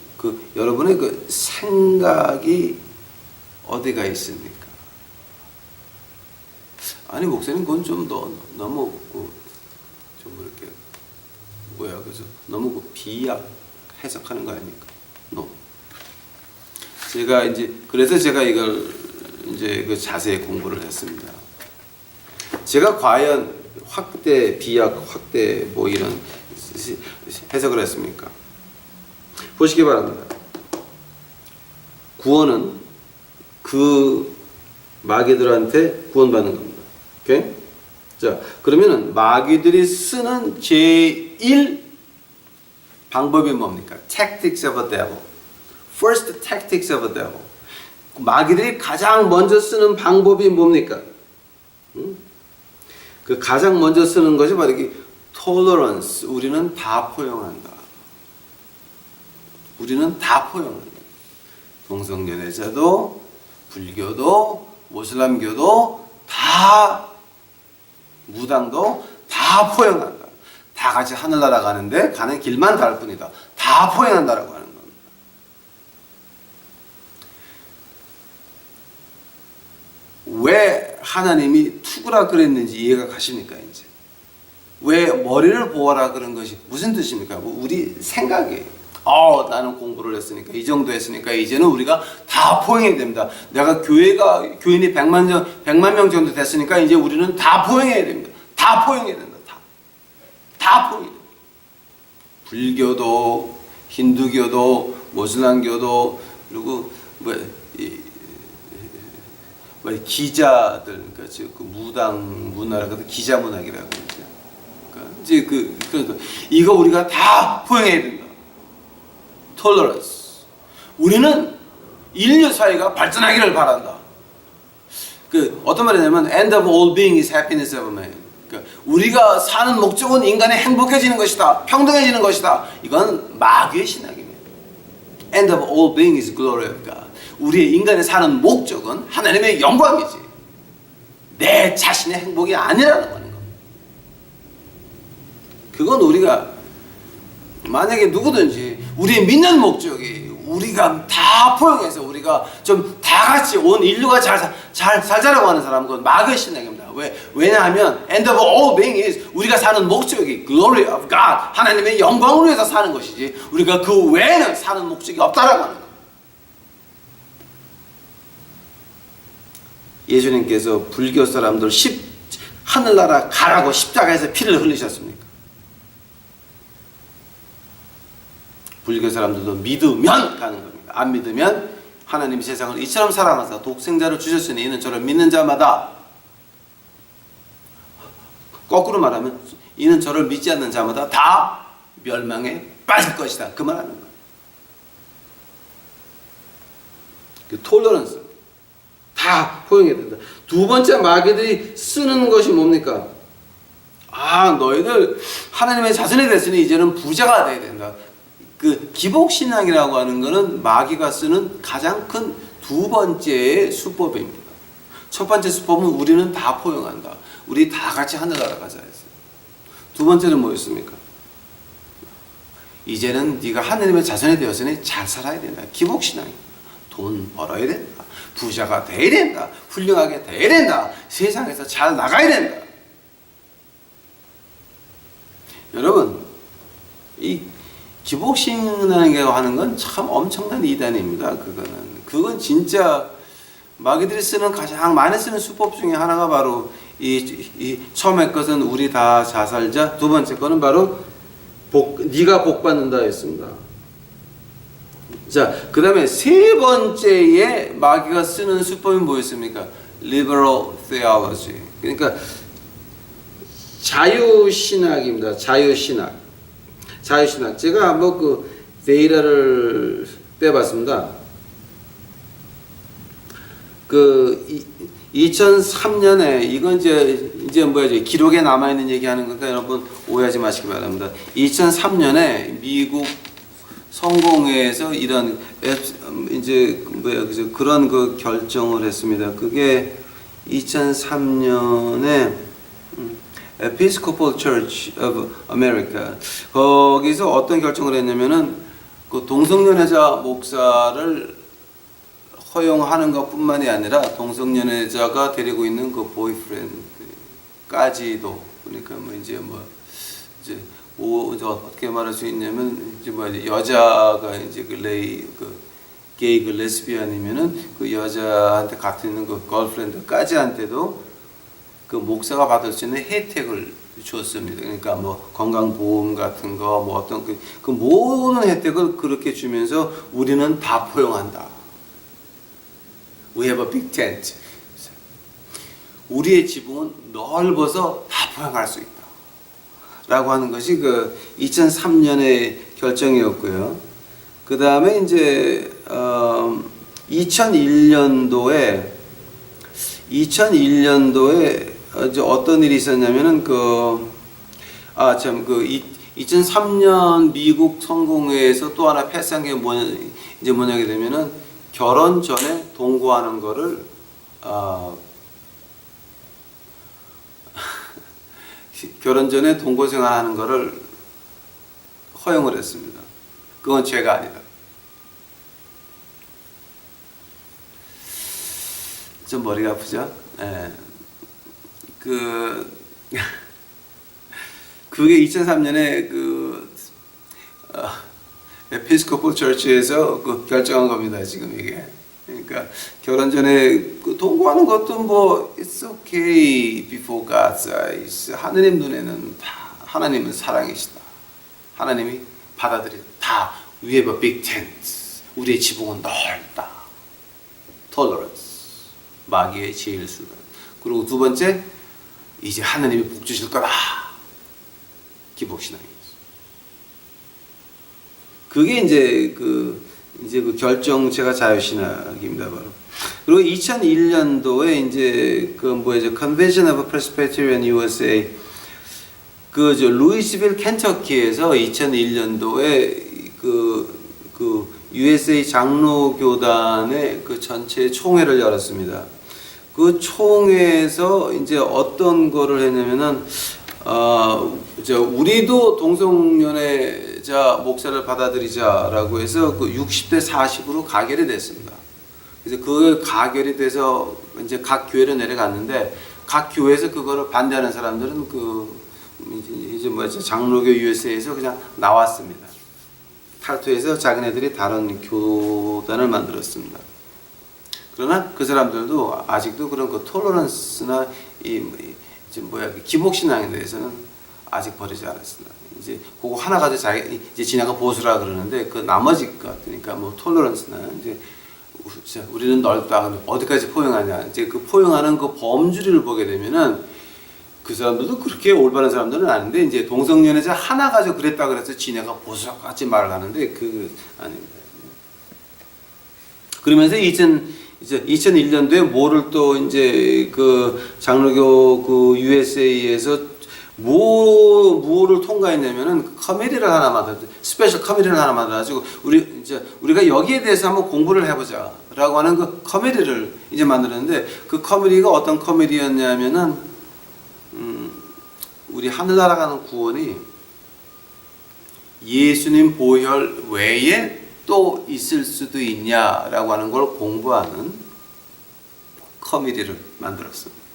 여러분의 그 생각이 어디가 있습니까? 아니 목사님 그건 좀 너무 좀 이렇게 뭐야 그래서 너무 비약 해석하는 거 아닙니까? No. 그래서 제가 이걸 이제 그 자세히 공부를 했습니다. 제가 과연 비약 확대 뭐 이런 해석을 했습니까? 보시기 바랍니다. 구원은 그 마귀들한테 구원받는 겁니다. 오케이? 자, 그러면은 마귀들이 쓰는 제1 방법이 뭡니까? Tactics of a devil. First tactics of a devil. 마귀들이 가장 먼저 쓰는 방법이 뭡니까? 그 가장 먼저 쓰는 것이 바로 이 tolerance. 우리는 다 포용한다. 우리는 다 포용한다. 동성연애자도, 불교도, 모슬람교도 다 무당도 다 포용한다. 다 같이 하늘나라 가는데 가는 길만 다를 뿐이다. 다 포용한다라고 하는 겁니다. 왜 하나님이 투구라 그랬는지 이해가 가십니까? 이제 왜 머리를 보아라 그런 것이 무슨 뜻입니까? 우리 생각이에요. 나는 공부를 했으니까 이 정도 했으니까 이제는 우리가 다 포용해야 됩니다. 내가 교인이 100만 명 정도 됐으니까 이제 우리는 다 포용해야 됩니다. 다 포용해야 된다. 다 포용해야 됩니다. 불교도, 힌두교도, 모슬람교도, 그리고 기자들, 그러니까 그 무당 문화라고 기자 문학이라고 그러죠. 그러니까 이제 그러니까 이거 우리가 다 포용해야 된다. tolerance. 우리는 인류 사회가 발전하기를 바란다. 어떤 말이냐면 end of all being is happiness of man. 그러니까 우리가 사는 목적은 인간이 행복해지는 것이다. 평등해지는 것이다. 이건 마귀의 신학입니다. end of all being is glory of God. 우리의 인간이 사는 목적은 하나님의 영광이지. 내 자신의 행복이 아니라는 거는 겁니다. 그건 우리가 만약에 누구든지 우리의 믿는 목적이 우리가 다 포용해서 우리가 좀 다 같이 온 인류가 잘 살자라고 하는 사람은 그건 마귀의 신앙입니다. 왜냐하면 end of all being is 우리가 사는 목적이 glory of God 하나님의 영광을 위해서 사는 것이지 우리가 그 외에는 사는 목적이 없다라고 하는 거예요. 예수님께서 불교 사람들 하늘나라 가라고 십자가에서 피를 흘리셨습니까? 불교 사람들도 믿으면 가는 겁니다. 안 믿으면 하나님이 세상을 이처럼 사랑하사 독생자를 주셨으니 이는 저를 믿는 자마다 거꾸로 말하면 이는 저를 믿지 않는 자마다 다 멸망에 빠질 것이다. 그 말하는 거예요. 그 톨러런스 다 포용해야 된다. 두 번째 마귀들이 쓰는 것이 뭡니까? 너희들 하나님의 자손이 됐으니 이제는 부자가 돼야 된다. 그 기복신앙이라고 하는 것은 마귀가 쓰는 가장 큰 두 번째의 수법입니다. 첫 번째 수법은 우리는 다 포용한다. 우리 다 같이 하늘나라 가자 했어요. 두 번째는 뭐였습니까? 이제는 네가 하나님의 자손이 되었으니 잘 살아야 된다. 기복신앙입니다. 돈 벌어야 된다. 부자가 돼야 된다. 훌륭하게 돼야 된다. 세상에서 잘 나가야 된다. 여러분, 이 기복신앙이라고 하는 건 참 엄청난 이단입니다. 그건 진짜 마귀들이 쓰는 가장 많이 쓰는 수법 중에 하나가 바로 이 처음에 것은 우리 다 잘 살자. 두 번째 거는 바로 네가 복 받는다 했습니다. 자, 그 다음에 세 번째에 마귀가 쓰는 수법이 뭐였습니까? Liberal theology. 그러니까 자유신학입니다. 자유신학. 제가 한번 그 데이터를 빼봤습니다. 2003년에 이건 이제 뭐야 기록에 남아 있는 얘기하는 거니까 여러분 오해하지 마시기 바랍니다. 2003년에 미국 성공회에서 이런 이제 그런 그 결정을 했습니다. 그게 2003년에 Episcopal Church of America 거기서 어떤 결정을 했냐면은 그 동성연애자 목사를 허용하는 것뿐만이 아니라 동성연애자가 데리고 있는 그 보이프렌드 까지도 그러니까 뭐 이제 이제 어떻게 말할 수 있냐면 이제 뭐 여자가 이제 그 게이 그 레스비언이면은 그 여자한테 같은 있는 그 걸프렌드까지한테도 그 목사가 받을 수 있는 혜택을 줬습니다. 그러니까 뭐 건강보험 같은 거 뭐 어떤 그 모든 혜택을 그렇게 주면서 우리는 다 포용한다. We have a big tent. 우리의 지붕은 넓어서 다 포용할 수 있다. 라고 하는 것이 그 2003년의 결정이었고요. 그 다음에 이제 2001년도에 이제 어떤 일이 있었냐면은 2003년 미국 성공회에서 또 하나 패스한 게 뭐냐게 되면은 결혼 전에 동거하는 거를 결혼 전에 동거 생활하는 거를 허용을 했습니다. 그건 죄가 아니다. 좀 머리가 아프죠? 예. 그게 2003년에 에피스코폴 처치에서 결정한 겁니다. 지금 이게. 그러니까 결혼 전에 동거하는 것도 뭐 it's okay before God's eyes. 하느님 눈에는 다 하나님은 사랑이시다. 하나님이 받아들인다. We have a big tent. 우리의 지붕은 넓다. Tolerance. 마귀의 제일 수단. 그리고 두 번째, 이제 하나님이 복 주실 거다. 기복신앙이었어. 그게 이제 그 결정체가 자유신학입니다, 바로. 그리고 2001년도에 이제 Convention of Presbyterian USA 루이스빌 켄터키에서 2001년도에 USA 장로교단의 전체 총회를 열었습니다. 그 총회에서 이제 어떤 거를 했냐면은 우리도 동성연애자 목사를 받아들이자라고 해서 60대 40으로 가결이 됐습니다. 그래서 그 가결이 돼서 이제 각 교회로 내려갔는데 각 교회에서 그거를 반대하는 사람들은 장로교 USA에서 그냥 나왔습니다. 탈퇴해서 자기네들이 다른 교단을 만들었습니다. 그러나 그 사람들도 아직도 그런 톨러런스나 기복신앙에 대해서는 아직 버리지 않았습니다. 이제 그거 하나 가지고 이제 지나가 보수라 그러는데 그 나머지 것 그러니까 톨러런스나 이제 우리는 넓다. 어디까지 포용하냐. 이제 그 포용하는 그 범주를 보게 되면은 그 사람들도 그렇게 올바른 사람들은 아닌데 이제 동성연애자 하나 가지고 그랬다 그래서 지네가 보수같이 말을 하는데 아닙니다. 그러면서 2001년도에 뭐를 또 이제 장로교 USA에서 뭐를 통과했냐면은 커미티를 하나 스페셜 커미티를 하나 만들어가지고 우리가 여기에 대해서 한번 공부를 해보자라고 하는 그 커미티를 이제 만들었는데 그 커미티가 어떤 커미티였냐면은 우리 하늘나라 가는 구원이 예수님 보혈 외에 또 있을 수도 있냐라고 하는 걸 공부하는 커미티를 만들었습니다.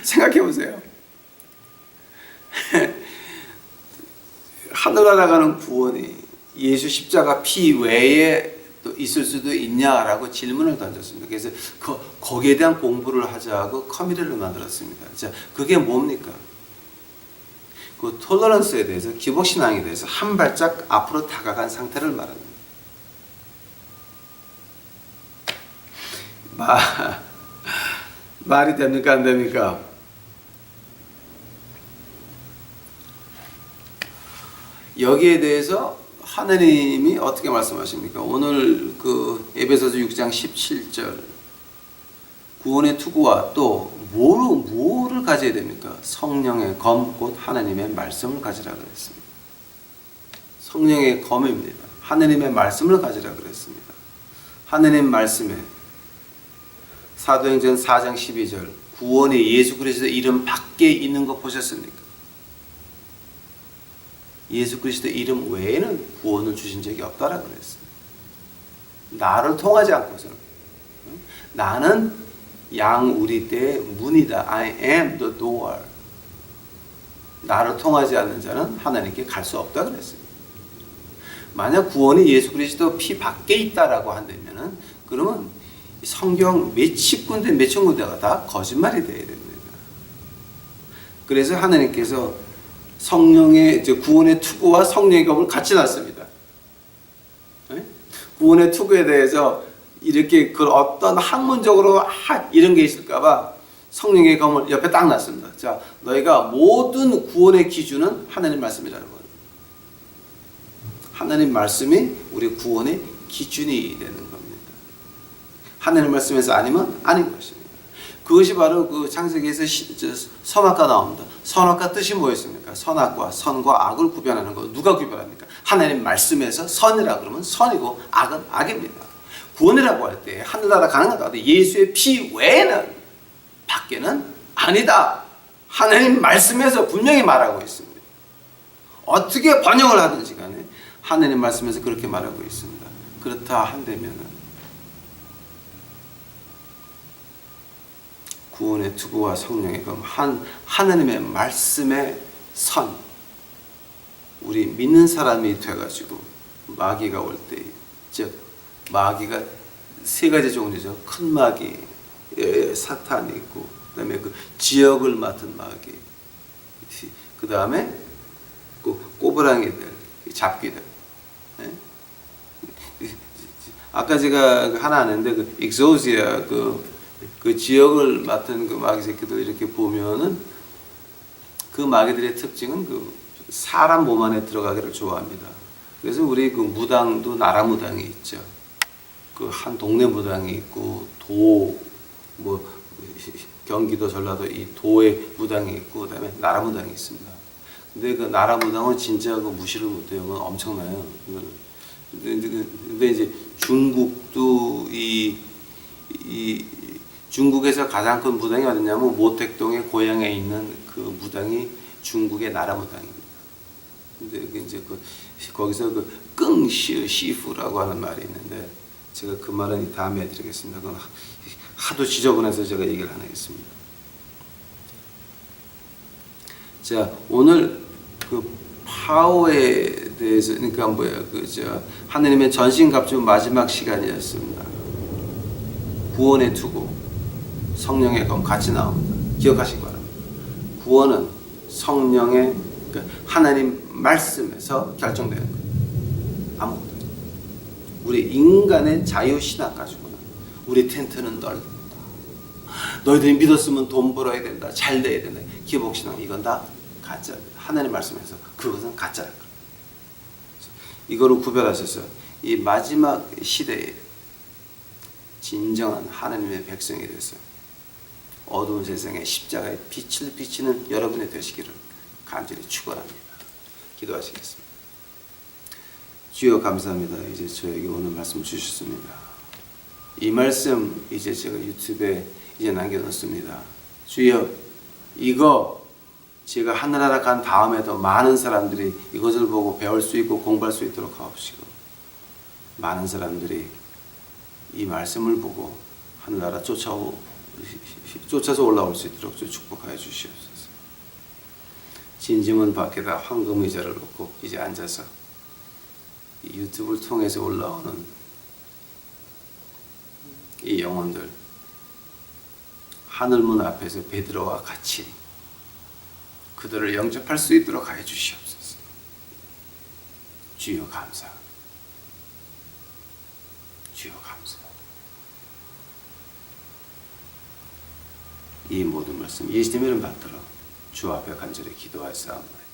생각해 보세요. 하늘나라 가는 구원이 예수 십자가 피 외에 또 있을 수도 있냐라고 질문을 던졌습니다. 그래서 거기에 대한 공부를 하자고 커미티를 만들었습니다. 자, 그게 뭡니까? 그 톨러런스에 대해서, 기복신앙에 대해서 한 발짝 앞으로 다가간 상태를 말합니다. 말이 됩니까? 안 됩니까? 여기에 대해서 하나님이 어떻게 말씀하십니까? 오늘 에베소서 6장 17절 구원의 투구와 또 뭐를 가져야 됩니까? 성령의 검 곧 하나님의 말씀을 가지라 그랬습니다. 성령의 검입니다. 하나님의 말씀을 가지라 그랬습니다. 하나님 말씀에 사도행전 4장 12절 구원의 예수 그리스도의 이름 밖에 있는 거 보셨습니까? 예수 그리스도의 이름 외에는 구원을 주신 적이 없다라고 그랬습니다. 나를 통하지 않고서는. 나는 양우리 떼의 문이다. I am the door. 나를 통하지 않는 자는 하나님께 갈 수 없다 그랬어요. 만약 구원이 예수 그리스도 피 밖에 있다라고 한다면은 그러면 성경 몇십 군데 몇천 군데가 다 거짓말이 돼야 됩니다. 그래서 하나님께서 성령의 구원의 투구와 성령의 검을 같이 놨습니다. 구원의 투구에 대해서 이렇게 그 어떤 학문적으로 이런 게 있을까봐 성령의 검을 옆에 딱 놨습니다. 자, 너희가 모든 구원의 기준은 하나님 말씀이라는 거예요. 하나님 말씀이 우리 구원의 기준이 되는 겁니다. 하나님 말씀에서 아니면 아닌 것입니다. 그것이 바로 그 창세기에서 선악과 나옵니다. 선악과 뜻이 뭐였습니까? 선악과 선과 악을 구별하는 거 누가 구별합니까? 하나님 말씀에서 선이라 그러면 선이고 악은 악입니다. 구원이라고 할 때 하늘나라 가는 거다. 예수의 피 외에는 밖에는 아니다. 하나님 말씀에서 분명히 말하고 있습니다. 어떻게 번역을 하든지 간에 하나님 말씀에서 그렇게 말하고 있습니다. 그렇다 한다면은 구원의 투구와 성령의 검, 하나님의 말씀의 선, 우리 믿는 사람이 돼가지고 마귀가 올 때, 즉 마귀가 세 가지 종류죠. 큰 마귀, 사탄이 있고, 그다음에 그 지역을 맡은 마귀, 그 다음에 꼬부랑이들, 잡귀들. 아까 제가 하나 아는데 그 익소시아 그 지역을 맡은 그 마귀 새끼들 이렇게 보면은 그 마귀들의 특징은 그 사람 몸 안에 들어가기를 좋아합니다. 그래서 우리 그 무당도 나라 무당이 있죠. 그 한 동네 무당이 있고 뭐 경기도 전라도 이 도의 무당이 있고 그다음에 나라 무당이 있습니다. 근데 그 나라 무당은 진짜 그 무시를 못해요. 엄청나요. 근데 이제 중국도 중국에서 가장 큰 무당이 어디냐면 모택동의 고향에 있는 그 무당이 중국의 나라 무당입니다. 근데 이제 거기서 그 끙시푸라고 하는 말이 있는데 제가 그 말은 다음에 해드리겠습니다. 그건 하도 지저분해서 제가 얘기를 안 하겠습니다. 자, 오늘 그 파워에 대해서 그러니까 하느님의 전신갑주 마지막 시간이었습니다. 구원의 투구, 성령의 검 같이 나옵니다. 기억하시기 바랍니다. 구원은 성령의 하나님 말씀에서 결정되는 거예요. 아무것도. 우리 인간의 자유신학 가지고는 우리 텐트는 넓다. 너희들이 믿었으면 돈 벌어야 된다. 잘 돼야 된다. 기복신앙 이건 다 가짜입니다. 하나님 말씀에서 그것은 가짜라는 거예요. 이거를 구별하셔서 이 마지막 시대에 진정한 하나님의 백성이 돼서 어두운 세상에 십자가의 빛을 비치는 여러분이 되시기를 간절히 축원합니다. 기도하시겠습니다. 주여 감사합니다. 이제 저에게 오늘 말씀 주셨습니다. 이 말씀 이제 제가 유튜브에 이제 남겨놓습니다. 주여 이거 제가 하늘나라 간 다음에도 많은 사람들이 이것을 보고 배울 수 있고 공부할 수 있도록 하옵시고 많은 사람들이 이 말씀을 보고 하늘나라 쫓아서 올라올 수 있도록 축복하여 주시옵소서. 진지문 밖에다 황금 의자를 놓고 이제 앉아서 유튜브를 통해서 올라오는 이 영혼들 하늘문 앞에서 베드로와 같이 그들을 영접할 수 있도록 하여 주시옵소서. 주여 감사합니다. 주여 감사합니다. 이 모든 말씀 예수님의 이름 받들어 주 앞에 간절히 기도하였사옵나이다.